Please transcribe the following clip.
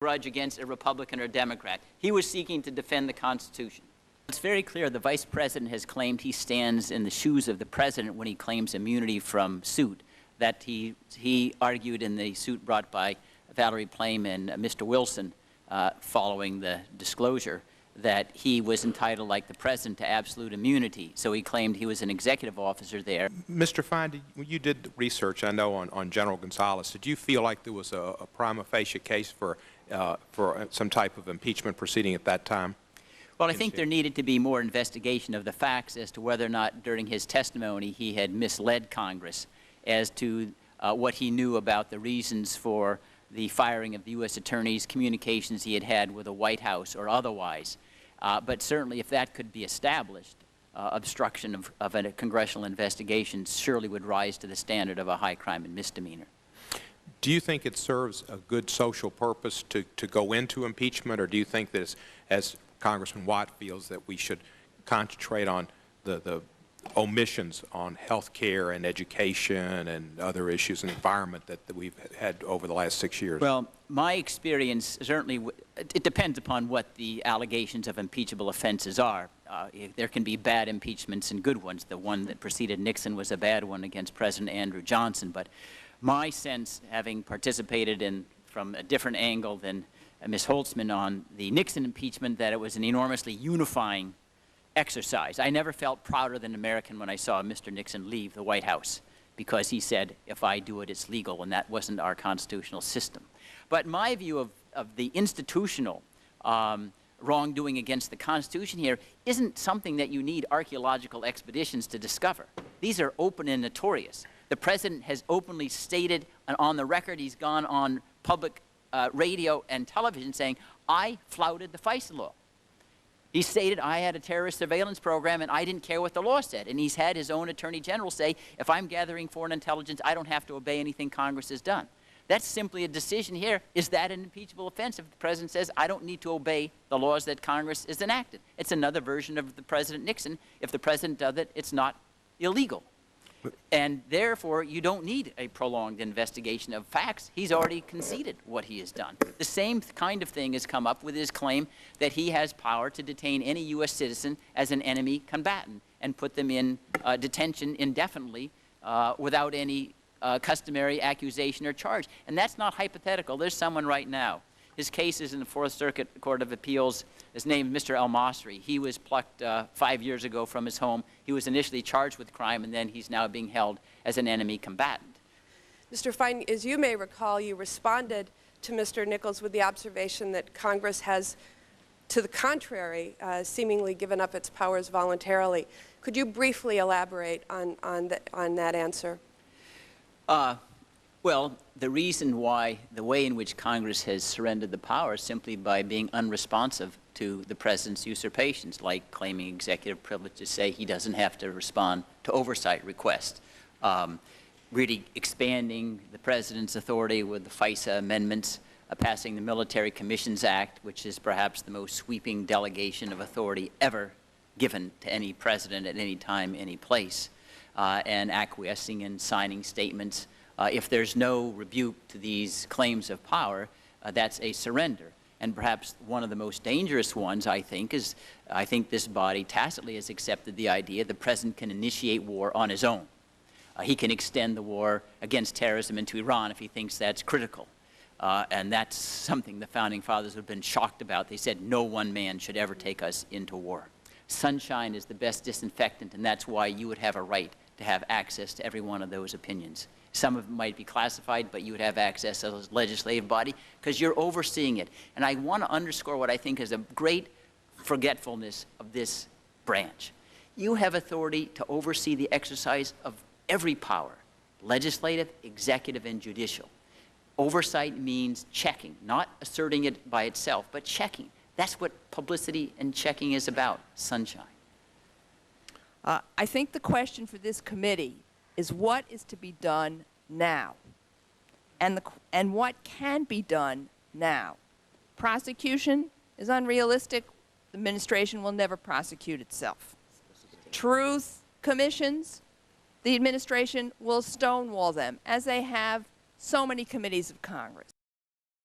grudge against a Republican or Democrat. He was seeking to defend the Constitution. It's very clear the Vice President has claimed he stands in the shoes of the President when he claims immunity from suit, that he argued in the suit brought by Valerie Plame and Mr. Wilson following the disclosure that he was entitled, like the President, to absolute immunity. So he claimed he was an executive officer there. Mr. Fine, you did research, I know, on General Gonzalez. Did you feel like there was a prima facie case for some type of impeachment proceeding at that time? Well, I think there needed to be more investigation of the facts as to whether or not during his testimony he had misled Congress as to what he knew about the reasons for the firing of the U.S. attorneys, communications he had had with the White House or otherwise. But certainly if that could be established, obstruction of a congressional investigation surely would rise to the standard of a high crime and misdemeanor. Do you think it serves a good social purpose to go into impeachment, or do you think that, as Congressman Watt feels, that we should concentrate on the omissions on health care and education and other issues and environment that we've had over the last 6 years? Well, my experience certainly, it depends upon what the allegations of impeachable offenses are. There can be bad impeachments and good ones. The one that preceded Nixon was a bad one against President Andrew Johnson. But my sense, having participated in from a different angle than Ms. Holtzman on the Nixon impeachment, that it was an enormously unifying exercise. I never felt prouder than an American when I saw Mr. Nixon leave the White House, because he said, if I do it, it's legal, and that wasn't our constitutional system. But my view of the institutional wrongdoing against the Constitution here isn't something that you need archaeological expeditions to discover. These are open and notorious. The President has openly stated, and on the record he's gone on public radio and television saying, I flouted the FISA law. He stated, I had a terrorist surveillance program and I didn't care what the law said. And he's had his own Attorney General say, if I'm gathering foreign intelligence, I don't have to obey anything Congress has done. That's simply a decision here. Is that an impeachable offense if the President says, I don't need to obey the laws that Congress has enacted? It's another version of the President Nixon. If the President does it, it's not illegal. And therefore, you don't need a prolonged investigation of facts. He's already conceded what he has done. The same kind of thing has come up with his claim that he has power to detain any U.S. citizen as an enemy combatant and put them in detention indefinitely without any customary accusation or charge. And that's not hypothetical. There's someone right now. His case is in the Fourth Circuit Court of Appeals. His name is Mr. El-Masri. He was plucked 5 years ago from his home. He was initially charged with crime, and then he's now being held as an enemy combatant. Mr. Fine, as you may recall, you responded to Mr. Nichols with the observation that Congress has, to the contrary, seemingly given up its powers voluntarily. Could you briefly elaborate on that answer? Well, the reason why, the way in which Congress has surrendered the power is simply by being unresponsive to the President's usurpations, like claiming executive privilege to say he doesn't have to respond to oversight requests, really expanding the President's authority with the FISA amendments, passing the Military Commissions Act, which is perhaps the most sweeping delegation of authority ever given to any President at any time, any place, and acquiescing and signing statements. If there's no rebuke to these claims of power, that's a surrender. And perhaps one of the most dangerous ones, I think, is I think this body tacitly has accepted the idea the President can initiate war on his own. He can extend the war against terrorism into Iran if he thinks that's critical. And that's something the Founding Fathers have been shocked about. They said no one man should ever take us into war. Sunshine is the best disinfectant, and that's why you would have a right to have access to every one of those opinions. Some of them might be classified, but you would have access to the legislative body because you're overseeing it. And I want to underscore what I think is a great forgetfulness of this branch. You have authority to oversee the exercise of every power, legislative, executive, and judicial. Oversight means checking, not asserting it by itself, but checking. That's what publicity and checking is about, sunshine. I think the question for this committee is what is to be done now, and what can be done now. Prosecution is unrealistic. The administration will never prosecute itself. Truth commissions, the administration will stonewall them, as they have so many committees of Congress.